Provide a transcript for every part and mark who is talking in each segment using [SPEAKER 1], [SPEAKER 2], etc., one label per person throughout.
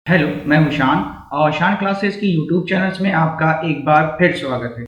[SPEAKER 1] Hello, मैं हूँ शान और शान क्लासेस की यूट्यूब चैनल्स में आपका एक बार फिर स्वागत है।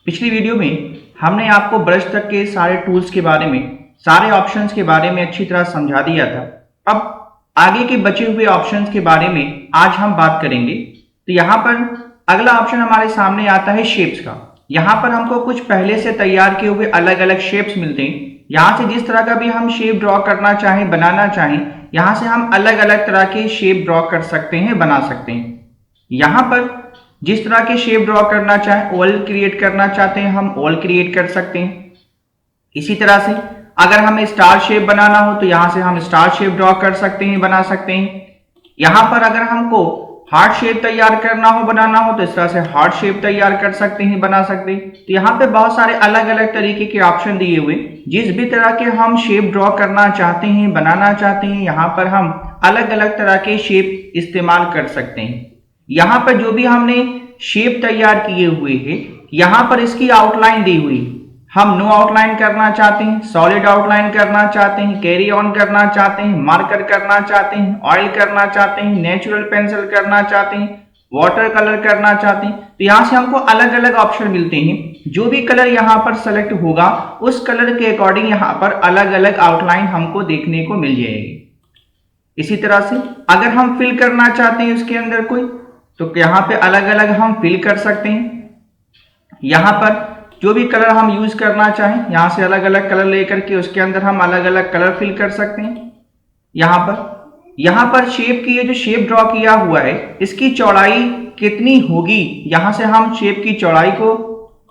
[SPEAKER 1] पिछली वीडियो में हमने आपको ब्रश तक के सारे टूल्स के बारे में, सारे ऑप्शंस के बारे में अच्छी तरह समझा दिया था। अब आगे के बचे हुए ऑप्शंस के बारे में आज हम बात करेंगे। तो यहाँ पर अगला ऑप्शन हमारे सामने आता है शेप्स का। यहाँ पर हमको कुछ पहले से तैयार किए हुए अलग अलग शेप्स मिलते हैं। यहाँ से जिस तरह का भी हम शेप ड्रॉ करना चाहें, बनाना चाहें, यहाँ से हम अलग अलग तरह के शेप ड्रॉ कर सकते हैं, बना सकते हैं। यहाँ पर जिस तरह के शेप ड्रॉ करना चाहें, ओवल क्रिएट करना चाहते हैं, हम ओवल क्रिएट कर सकते हैं। इसी तरह से अगर हमें स्टार शेप बनाना हो तो यहाँ से हम स्टार शेप ड्रॉ कर सकते हैं, बना सकते हैं। यहाँ पर अगर हमको हार्ट शेप तैयार करना हो, बनाना हो, तो इस तरह से हार्ट शेप तैयार कर सकते हैं, बना सकते हैं। तो यहाँ पे बहुत सारे अलग अलग तरीके के ऑप्शन दिए हुए, जिस भी तरह के हम शेप ड्रॉ करना चाहते हैं, बनाना चाहते हैं, यहाँ पर हम अलग अलग तरह के शेप इस्तेमाल कर सकते हैं। यहाँ पर जो भी हमने शेप तैयार किए हुए हैं, यहाँ पर इसकी आउटलाइन दी हुई है। हम नो आउटलाइन करना चाहते हैं, सॉलिड आउटलाइन करना चाहते हैं, कैरी ऑन करना चाहते हैं, मार्कर करना चाहते हैं, ऑयल करना चाहते हैं, नेचुरल पेंसिल करना चाहते हैं, वाटर कलर करना चाहते हैं। तो यहाँ से हमको अलग अलग ऑप्शन मिलते हैं। जो भी कलर यहाँ पर सेलेक्ट होगा, उस कलर के अकॉर्डिंग यहाँ पर अलग अलग आउटलाइन हमको देखने को मिल जाएगी। इसी तरह से अगर हम फिल करना चाहते हैं उसके अंदर कोई, तो यहाँ पे अलग अलग हम फिल कर सकते हैं। यहाँ पर जो भी कलर हम यूज करना चाहें, यहाँ से अलग अलग कलर लेकर के उसके अंदर हम अलग अलग कलर फिल कर सकते हैं। यहाँ पर शेप की, ये जो शेप ड्रॉ किया हुआ है, इसकी चौड़ाई कितनी होगी, यहाँ से हम शेप की चौड़ाई को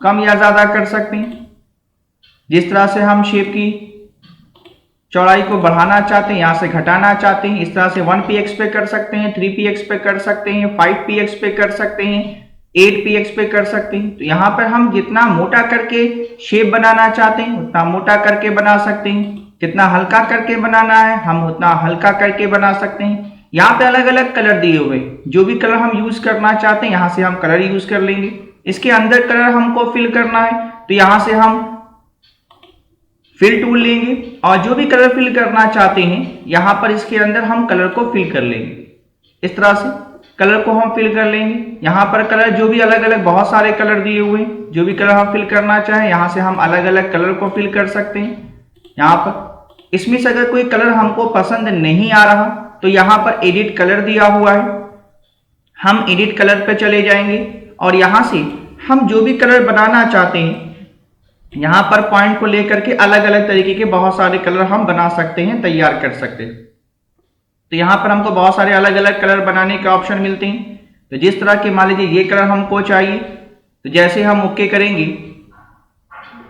[SPEAKER 1] कम या ज्यादा कर सकते हैं। जिस तरह से हम शेप की चौड़ाई को बढ़ाना चाहते हैं, यहाँ से घटाना चाहते हैं, इस तरह से 1px पे कर सकते हैं, 3px पे कर सकते हैं, 5px पे कर सकते हैं, 8px पे कर सकते हैं। तो यहाँ पर हम जितना मोटा करके शेप बनाना चाहते हैं उतना मोटा करके बना सकते हैं, जितना हल्का करके बनाना है हम उतना हल्का करके बना सकते हैं। यहाँ पे अलग अलग कलर दिए हुए, जो भी कलर हम यूज करना चाहते हैं यहाँ से हम कलर यूज कर लेंगे। इसके अंदर कलर हमको फिल करना है तो यहाँ से हम फिल टूल लेंगे और जो भी कलर फिल करना चाहते हैं यहाँ पर इसके अंदर हम कलर को फिल कर लेंगे। इस तरह से कलर को हम फिल कर लेंगे। यहाँ पर कलर जो भी अलग अलग बहुत सारे कलर दिए हुए हैं, जो भी कलर हम फिल करना चाहें यहाँ से हम अलग अलग कलर को फिल कर सकते हैं। यहाँ पर इसमें से अगर कोई कलर हमको पसंद नहीं आ रहा तो यहाँ पर एडिट कलर दिया हुआ है, हम एडिट कलर पे चले जाएंगे और यहाँ से हम जो भी कलर बनाना चाहते हैं यहाँ पर पॉइंट को लेकर के अलग अलग तरीके के बहुत सारे कलर हम बना सकते हैं, तैयार कर सकते हैं। तो यहाँ पर हमको बहुत सारे अलग अलग कलर बनाने के ऑप्शन मिलते हैं। तो जिस तरह के मान लीजिए ये कलर हमको चाहिए, तो जैसे हम ओके करेंगे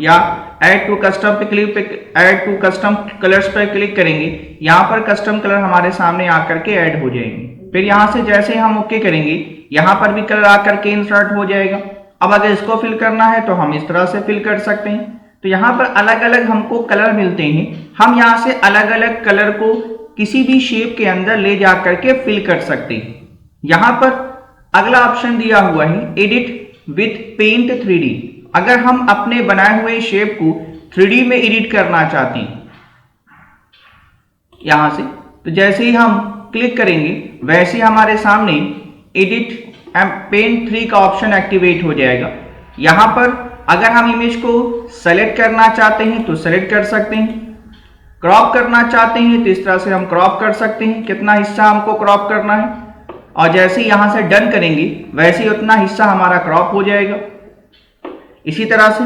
[SPEAKER 1] या ऐड टू कस्टम पे click, add to custom colours पर क्लिक करेंगे, यहाँ पर कस्टम कलर हमारे सामने आकर के ऐड हो जाएंगे। फिर यहाँ से जैसे हम ओके करेंगे यहाँ पर भी कलर आकर के इंसर्ट हो जाएगा। अब अगर इसको फिल करना है तो हम इस तरह से फिल कर सकते हैं। तो यहाँ पर अलग अलग हमको कलर मिलते हैं, हम यहाँ से अलग अलग कलर को किसी भी शेप के अंदर ले जा करके फिल कर सकते हैं। यहाँ पर अगला ऑप्शन दिया हुआ है एडिट विथ पेंट 3D। अगर हम अपने बनाए हुए शेप को 3D में एडिट करना चाहते हैं यहाँ से, तो जैसे ही हम क्लिक करेंगे वैसे हमारे सामने एडिट पेंट 3 का ऑप्शन एक्टिवेट हो जाएगा। यहाँ पर अगर हम इमेज को सेलेक्ट करना चाहते हैं तो सेलेक्ट कर सकते हैं, क्रॉप करना चाहते हैं तो इस तरह से हम क्रॉप कर सकते हैं, कितना हिस्सा हमको क्रॉप करना है, और जैसे ही यहाँ से डन करेंगे वैसे ही उतना हिस्सा हमारा क्रॉप हो जाएगा। इसी तरह से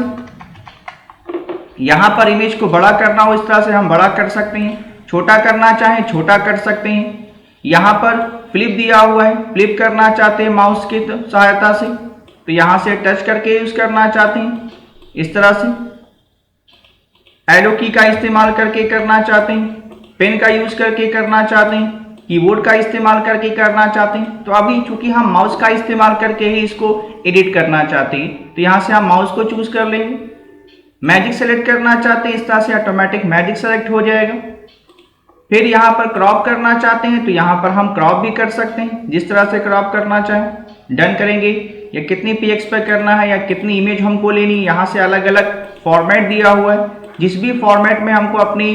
[SPEAKER 1] यहाँ पर इमेज को बड़ा करना हो इस तरह से हम बड़ा कर सकते हैं, छोटा करना चाहें छोटा कर सकते हैं। यहाँ पर फ्लिप दिया हुआ है, फ्लिप करना चाहते हैं माउस की सहायता से तो यहाँ से टच करके यूज करना चाहते हैं, इस तरह से एरो की का इस्तेमाल करके करना चाहते हैं, पेन का यूज करके करना चाहते हैं, कीबोर्ड का इस्तेमाल करके करना चाहते हैं। तो अभी चूंकि हम माउस का इस्तेमाल करके ही इसको एडिट करना चाहते हैं तो यहाँ से हम माउस को चूज कर लेंगे। मैजिक सेलेक्ट करना चाहते हैं इस तरह से ऑटोमेटिक मैजिक सेलेक्ट हो जाएगा। फिर यहाँ पर क्रॉप करना चाहते हैं तो यहाँ पर हम क्रॉप भी कर सकते हैं, जिस तरह से क्रॉप करना चाहें। डन करेंगे या कितनी px पे करना है या कितनी इमेज हमको लेनी है, यहाँ से अलग अलग फॉर्मेट दिया हुआ है। जिस भी फॉर्मेट में हमको अपनी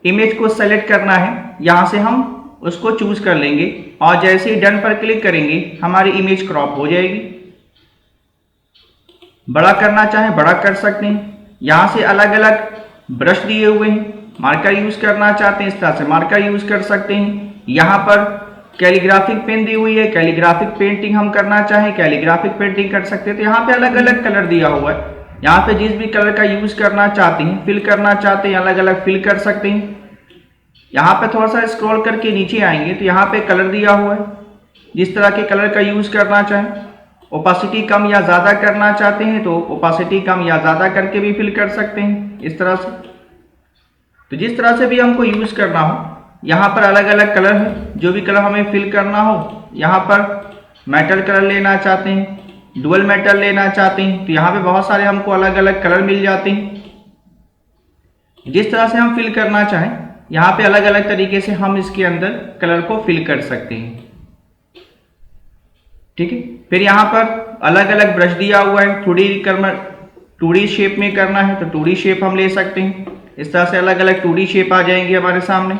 [SPEAKER 1] इमेज को सेलेक्ट करना है यहाँ से हम उसको चूज कर लेंगे और जैसे ही डन पर क्लिक करेंगे हमारी इमेज क्रॉप हो जाएगी। बड़ा करना चाहें बड़ा कर सकते हैं। यहाँ से अलग अलग ब्रश दिए हुए हैं, मार्कर यूज करना चाहते हैं इस तरह से मार्कर यूज कर सकते हैं। यहाँ पर कैलीग्राफिक पेन दी हुई है, कैलीग्राफिक पेंटिंग हम करना चाहें कैलीग्राफिक पेंटिंग कर सकते हैं। तो यहाँ पे अलग अलग कलर दिया हुआ है, यहाँ पे जिस भी कलर का यूज करना चाहते हैं, फिल करना चाहते हैं, अलग अलग फिल कर सकते हैं। यहाँ पे थोड़ा सा स्क्रॉल करके नीचे आएंगे तो यहाँ पे कलर दिया हुआ है, जिस तरह के कलर का यूज करना चाहें। ओपासिटी कम या ज़्यादा करना चाहते हैं तो ओपासिटी कम या ज़्यादा करके भी फिल कर सकते हैं इस तरह से। तो जिस तरह से भी हमको यूज करना हो, यहाँ पर अलग अलग कलर है, जो भी कलर हमें फिल करना हो। यहाँ पर मेटल कलर लेना चाहते हैं, डुअल मेटल लेना चाहते हैं, तो यहाँ पे बहुत सारे हमको अलग अलग कलर मिल जाते हैं। जिस तरह से हम फिल करना चाहें यहाँ पे अलग अलग तरीके से हम इसके अंदर कलर को फिल कर सकते हैं। ठीक है, फिर यहाँ पर अलग अलग ब्रश दिया हुआ है। 2D शेप में करना है तो 2D शेप हम ले सकते हैं। इस तरह से अलग अलग 2D शेप आ जाएंगे हमारे सामने।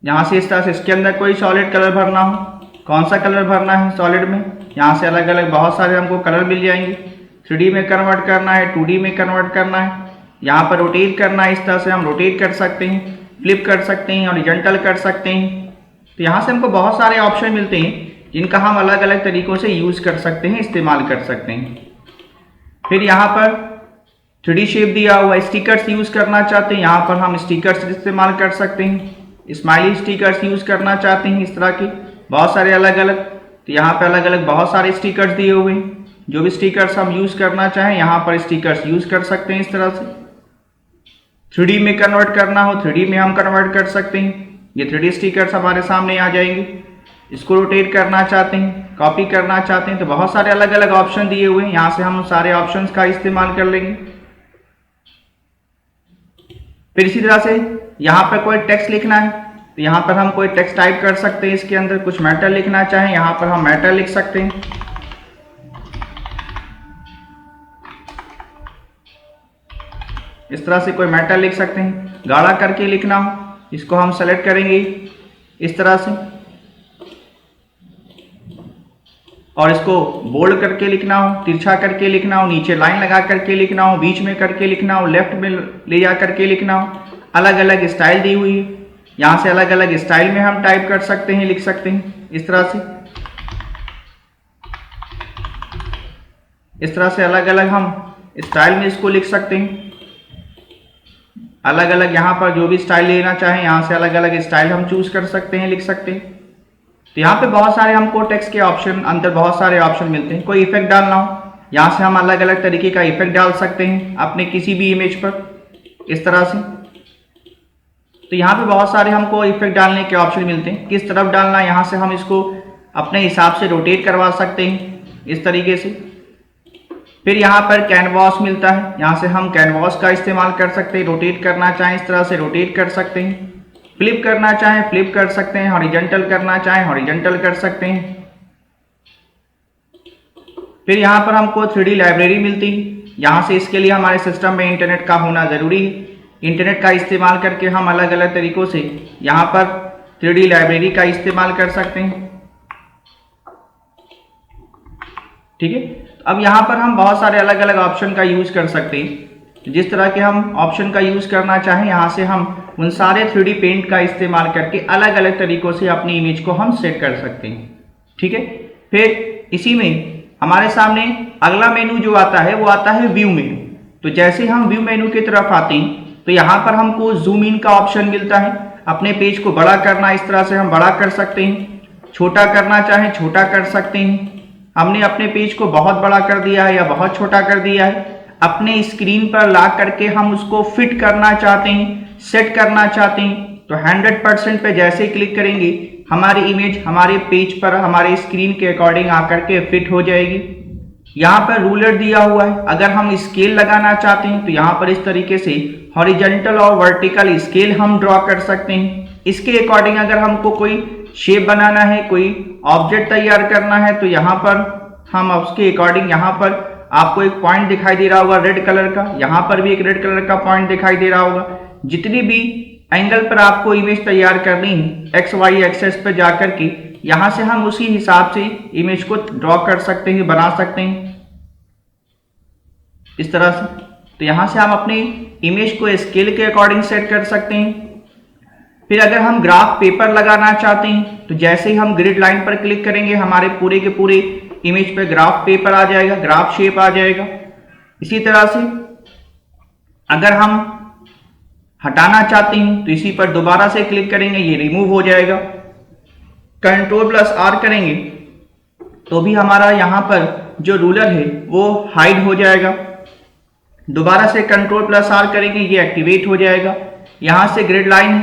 [SPEAKER 1] यहाँ से इस तरह से इसके अंदर कोई सॉलिड कलर भरना हो, कौन सा कलर भरना है सॉलिड में, यहाँ से अलग अलग बहुत सारे हमको कलर मिल जाएंगे। 3D में कन्वर्ट करना है, 2D में कन्वर्ट करना है, यहाँ पर रोटेट करना है, इस तरह से हम रोटेट कर सकते हैं, फ्लिप कर सकते हैं, हॉरिजॉन्टल कर सकते हैं। तो यहाँ से हमको बहुत सारे ऑप्शन मिलते हैं जिनका हम अलग अलग तरीकों से यूज कर सकते हैं, इस्तेमाल कर सकते हैं। फिर यहाँ पर 3D शेप दिया हुआ, स्टिकर्स यूज करना चाहते हैं, यहाँ पर हम स्टिकर्स इस्तेमाल कर सकते हैं। स्माइली स्टिकर्स यूज करना चाहते हैं, इस तरह के बहुत सारे अलग अलग, तो यहाँ पे अलग अलग बहुत सारे स्टिकर्स दिए हुए हैं। जो भी स्टिकर्स हम यूज करना चाहें यहाँ पर स्टिकर्स यूज कर सकते हैं इस तरह से। 3D में कन्वर्ट करना हो 3D में हम कन्वर्ट कर सकते हैं। ये 3D स्टिकर्स हमारे सामने आ जाएंगे। इसको रोटेट करना चाहते हैं, कॉपी करना चाहते हैं, तो बहुत सारे अलग अलग ऑप्शन दिए हुए हैं, यहाँ से हम सारे ऑप्शंस का इस्तेमाल कर लेंगे। फिर इसी तरह से यहाँ पर कोई टेक्स्ट लिखना है तो यहाँ पर हम कोई टेक्स्ट टाइप कर सकते हैं। इसके अंदर कुछ मैटर लिखना चाहें यहाँ पर हम मैटर लिख सकते हैं। इस तरह से कोई मैटर लिख सकते हैं। गाढ़ा करके लिखना हो, इसको हम सेलेक्ट करेंगे इस तरह से, और इसको बोल्ड करके लिखना हो, तिरछा करके लिखना हो, नीचे लाइन लगा करके लिखना हो, बीच में करके लिखना हो, लेफ्ट में ले जा करके लिखना हो। अलग अलग स्टाइल दी हुई है, यहाँ से अलग अलग स्टाइल में हम टाइप कर सकते हैं, लिख सकते हैं इस तरह से। इस तरह से अलग अलग हम स्टाइल में इसको लिख सकते हैं। अलग अलग यहाँ पर जो भी स्टाइल लेना चाहें यहाँ से अलग अलग स्टाइल हम चूज कर सकते हैं, लिख सकते हैं। तो यहाँ पे बहुत सारे हमको टेक्स्ट के ऑप्शन अंदर बहुत सारे ऑप्शन मिलते हैं। कोई इफेक्ट डालना हो यहाँ से हम अलग अलग तरीके का इफेक्ट डाल सकते हैं अपने किसी भी इमेज पर इस तरह से। तो यहाँ पे बहुत सारे हमको इफेक्ट डालने के ऑप्शन मिलते हैं। किस तरफ डालना है यहाँ से हम इसको अपने हिसाब से रोटेट करवा सकते हैं इस तरीके से। फिर यहाँ पर कैनवास मिलता है, यहाँ से हम कैनवास का इस्तेमाल कर सकते हैं। रोटेट करना चाहें इस तरह से रोटेट कर सकते हैं, फ्लिप करना चाहें फ्लिप कर सकते हैं, हॉरिजॉन्टल करना चाहें हॉरिजॉन्टल कर सकते हैं। फिर यहाँ पर हमको 3D लाइब्रेरी मिलती है। यहाँ से इसके लिए हमारे सिस्टम में इंटरनेट का होना ज़रूरी है। इंटरनेट का इस्तेमाल करके हम अलग अलग तरीक़ों से यहाँ पर 3D लाइब्रेरी का इस्तेमाल कर सकते हैं। ठीक है, अब यहाँ पर हम बहुत सारे अलग अलग ऑप्शन का यूज़ कर सकते हैं। जिस तरह के हम ऑप्शन का यूज़ करना चाहें यहाँ से हम उन सारे 3D पेंट का इस्तेमाल करके अलग अलग तरीक़ों से अपनी इमेज को हम सेट कर सकते हैं। ठीक है, फिर इसी में हमारे सामने अगला मेनू जो आता है वो आता है व्यू मेनू। तो जैसे हम व्यू मेनू की तरफ आते हैं तो यहाँ पर हमको जूम इन का ऑप्शन मिलता है। अपने पेज को बड़ा करना इस तरह से हम बड़ा कर सकते हैं, छोटा करना चाहें छोटा कर सकते हैं। हमने अपने पेज को बहुत बड़ा कर दिया है या बहुत छोटा कर दिया है, अपने स्क्रीन पर ला करके हम उसको फिट करना चाहते हैं, सेट करना चाहते हैं तो 100% पे जैसे ही क्लिक करेंगे हमारी इमेज हमारे पेज पर हमारे स्क्रीन के अकॉर्डिंग आकर के फिट हो जाएगी। यहाँ पर रूलर दिया हुआ है, अगर हम स्केल लगाना चाहते हैं तो यहाँ पर इस तरीके से हॉरिजॉन्टल और वर्टिकल स्केल हम ड्रॉ कर सकते हैं। इसके अकॉर्डिंग अगर हमको कोई शेप बनाना है, कोई ऑब्जेक्ट तैयार करना है तो यहाँ पर हम उसके अकॉर्डिंग यहाँ पर आपको एक पॉइंट दिखाई दे रहा होगा रेड कलर का, यहाँ पर भी एक रेड कलर का पॉइंट दिखाई दे रहा होगा। जितनी भी एंगल पर आपको इमेज तैयार करनी है, एक्स वाई एक्सेस पर जाकर के यहाँ से हम उसी हिसाब से इमेज को ड्रॉ कर सकते हैं, बना सकते हैं इस तरह से। तो यहाँ से हम अपने इमेज को स्केल के अकॉर्डिंग सेट कर सकते हैं। फिर अगर हम ग्राफ पेपर लगाना चाहते हैं तो जैसे ही हम ग्रिड लाइन पर क्लिक करेंगे हमारे पूरे के पूरे इमेज पे ग्राफ पेपर आ जाएगा, ग्राफ शेप आ जाएगा। इसी तरह से अगर हम हटाना चाहते हैं तो इसी पर दोबारा से क्लिक करेंगे, ये रिमूव हो जाएगा। कंट्रोल प्लस आर करेंगे तो भी हमारा यहाँ पर जो रूलर है वो हाइड हो जाएगा। दोबारा से कंट्रोल प्लस आर करेंगे, ये एक्टिवेट हो जाएगा। यहाँ से ग्रिड लाइन है,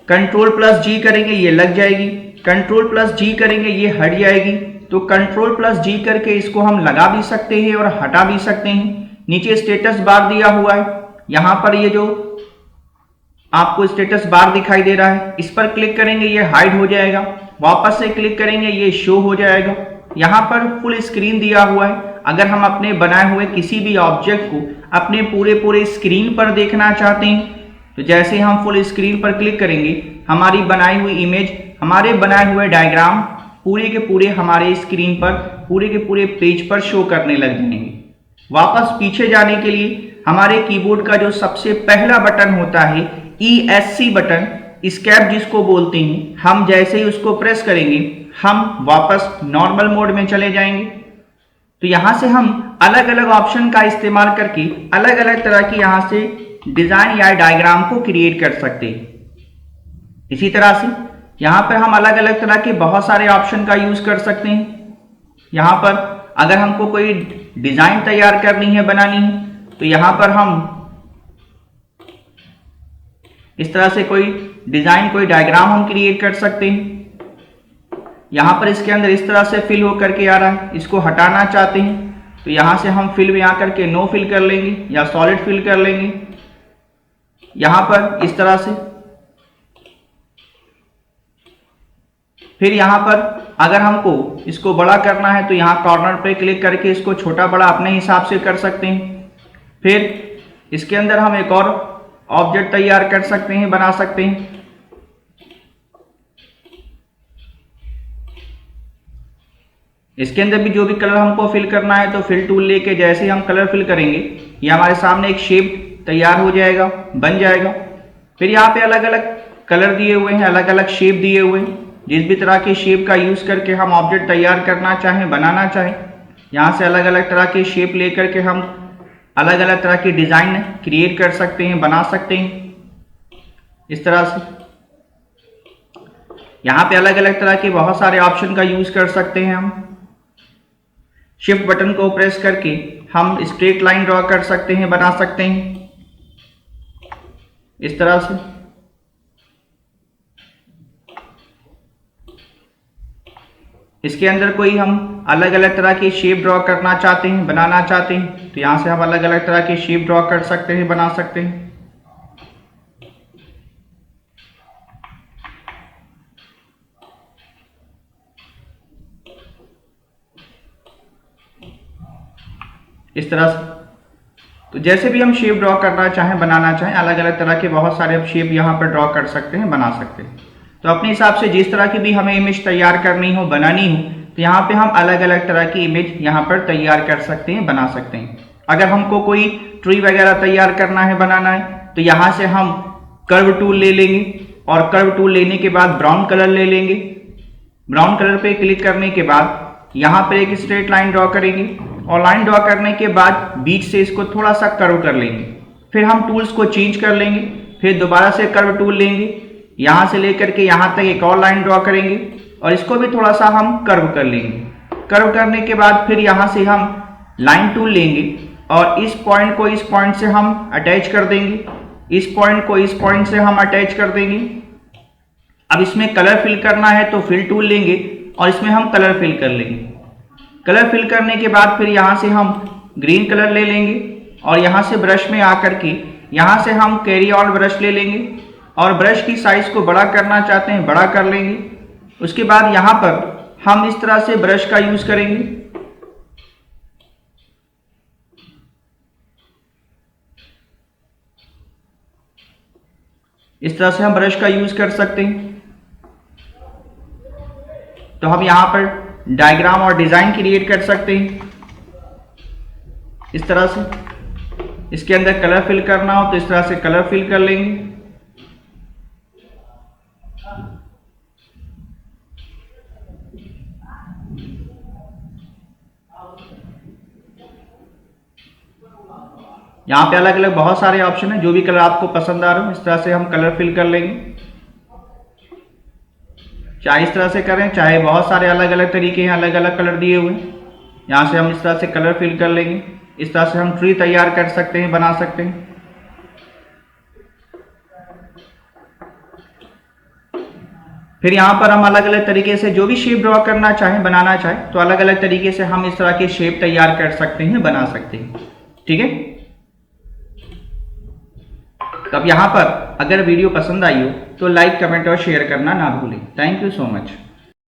[SPEAKER 1] कंट्रोल प्लस जी करेंगे ये लग जाएगी, कंट्रोल प्लस जी करेंगे ये हट जाएगी। तो कंट्रोल प्लस जी करके इसको हम लगा भी सकते हैं और हटा भी सकते हैं। नीचे स्टेटस बार दिया हुआ है, यहाँ पर ये जो आपको स्टेटस बार दिखाई दे रहा है इस पर क्लिक करेंगे ये हाइड हो जाएगा। वापस से क्लिक करेंगे ये शो हो जाएगा। यहाँ पर फुल स्क्रीन दिया हुआ है, अगर हम अपने बनाए हुए किसी भी ऑब्जेक्ट को अपने पूरे स्क्रीन पर देखना चाहते हैं तो जैसे हम फुल स्क्रीन पर क्लिक करेंगे हमारी बनाई हुई इमेज, हमारे बनाए हुए डायग्राम पूरे के पूरे हमारे स्क्रीन पर पूरे के पूरे पेज पर शो करने लग जाएंगे। वापस पीछे जाने के लिए हमारे कीबोर्ड का जो सबसे पहला बटन होता है ESC बटन, एस्केप जिसको बोलते हैं, हम जैसे ही उसको प्रेस करेंगे हम वापस नॉर्मल मोड में चले जाएंगे। तो यहाँ से हम अलग अलग ऑप्शन का इस्तेमाल करके अलग अलग तरह की यहाँ से डिजाइन या डायग्राम को क्रिएट कर सकते हैं। इसी तरह से यहाँ पर हम अलग अलग तरह के बहुत सारे ऑप्शन का यूज कर सकते हैं। यहाँ पर अगर हमको कोई डिजाइन तैयार करनी है, बनानी है, तो यहाँ पर हम इस तरह से कोई डिजाइन, कोई डायग्राम हम क्रिएट कर सकते हैं। यहाँ पर इसके अंदर इस तरह से फिल होकर के आ रहा है, इसको हटाना चाहते हैं तो यहाँ से हम फिल में आकर के नो फिल कर लेंगे या सॉलिड फिल कर लेंगे। यहाँ पर इस तरह से फिर यहाँ पर अगर हमको इसको बड़ा करना है तो यहाँ कॉर्नर पे क्लिक करके इसको छोटा बड़ा अपने हिसाब से कर सकते हैं। फिर इसके अंदर हम एक और ऑब्जेक्ट तैयार कर सकते हैं, बना सकते हैं। इसके अंदर भी जो भी कलर हमको फिल करना है तो फिल टूल लेके जैसे ही हम कलर फिल करेंगे ये हमारे सामने एक शेप तैयार हो जाएगा, बन जाएगा। फिर यहाँ पे अलग अलग कलर दिए हुए हैं, अलग अलग शेप दिए हुए हैं। जिस भी तरह के शेप का यूज करके हम ऑब्जेक्ट तैयार करना चाहें, बनाना चाहें, यहाँ से अलग अलग तरह के शेप लेकर के हम अलग अलग तरह की डिजाइन क्रिएट कर सकते हैं, बना सकते हैं इस तरह से। यहाँ पे अलग अलग तरह के बहुत सारे ऑप्शन का यूज कर सकते हैं हम। शिफ्ट बटन को प्रेस करके हम स्ट्रेट लाइन ड्रॉ कर सकते हैं, बना सकते हैं इस तरह से। इसके अंदर कोई हम अलग अलग तरह के शेप ड्रॉ करना चाहते हैं, बनाना चाहते हैं तो यहाँ से हम अलग अलग तरह के शेप ड्रॉ कर सकते हैं, बना सकते हैं। इस तरह से तो जैसे भी हम शेप ड्रॉ करना चाहें, बनाना चाहें, अलग अलग तरह के बहुत सारे अब शेप यहाँ पर ड्रॉ कर सकते हैं, बना सकते हैं। तो अपने हिसाब से जिस तरह की भी हमें इमेज तैयार करनी हो, बनानी हो, तो यहाँ पे हम अलग अलग तरह की इमेज यहाँ पर तैयार कर सकते हैं, बना सकते हैं। अगर हमको कोई ट्री वगैरह तैयार करना है, बनाना है, तो यहाँ से हम कर्व टूल ले लेंगे और कर्व टूल लेने के बाद ब्राउन कलर ले लेंगे। ब्राउन कलर पे क्लिक करने के बाद यहाँ पर एक स्ट्रेट लाइन ड्रॉ करेंगे और लाइन ड्रॉ करने के बाद बीच से इसको थोड़ा सा कर्व कर लेंगे। फिर हम टूल्स को चेंज कर लेंगे, फिर दोबारा से कर्व टूल लेंगे, यहाँ से लेकर के यहाँ तक एक और लाइन ड्रॉ करेंगे और इसको भी थोड़ा सा हम कर्व कर लेंगे। कर्व करने के बाद फिर यहाँ से हम लाइन टूल लेंगे और इस पॉइंट को इस पॉइंट से हम अटैच कर देंगे, इस पॉइंट को इस पॉइंट से हम अटैच कर देंगे। अब इसमें कलर फिल करना है तो फिल टूल लेंगे और इसमें हम कलर फिल कर लेंगे। कलर फिल करने के बाद फिर यहाँ से हम ग्रीन कलर ले लेंगे और यहाँ से ब्रश में आकर के यहाँ से हम कैरी ऑन ब्रश ले लेंगे और ब्रश की साइज को बड़ा करना चाहते हैं, बड़ा कर लेंगे। उसके बाद यहाँ पर हम इस तरह से ब्रश का यूज करेंगे। इस तरह से हम ब्रश का यूज कर सकते हैं। तो हम यहां पर डायग्राम और डिजाइन क्रिएट कर सकते हैं इस तरह से। इसके अंदर कलर फिल करना हो तो इस तरह से कलर फिल कर लेंगे। यहाँ पे अलग अलग बहुत सारे ऑप्शन है, जो भी कलर आपको पसंद आ रहा हो इस तरह से हम कलर फिल कर लेंगे। चाहे इस तरह से करें, चाहे बहुत सारे अलग अलग तरीके हैं, अलग अलग कलर दिए हुए हैं। यहाँ से हम इस तरह से कलर फिल कर लेंगे। इस तरह से हम ट्री तैयार कर सकते हैं, बना सकते हैं। फिर यहाँ पर हम अलग अलग तरीके से जो भी शेप ड्रॉ करना चाहें, बनाना चाहें, तो अलग अलग तरीके से हम इस तरह के शेप तैयार कर सकते हैं, बना सकते हैं। ठीक है। तो अब यहाँ पर अगर वीडियो पसंद आई हो तो लाइक, कमेंट और शेयर करना ना भूलें। Thank you so much.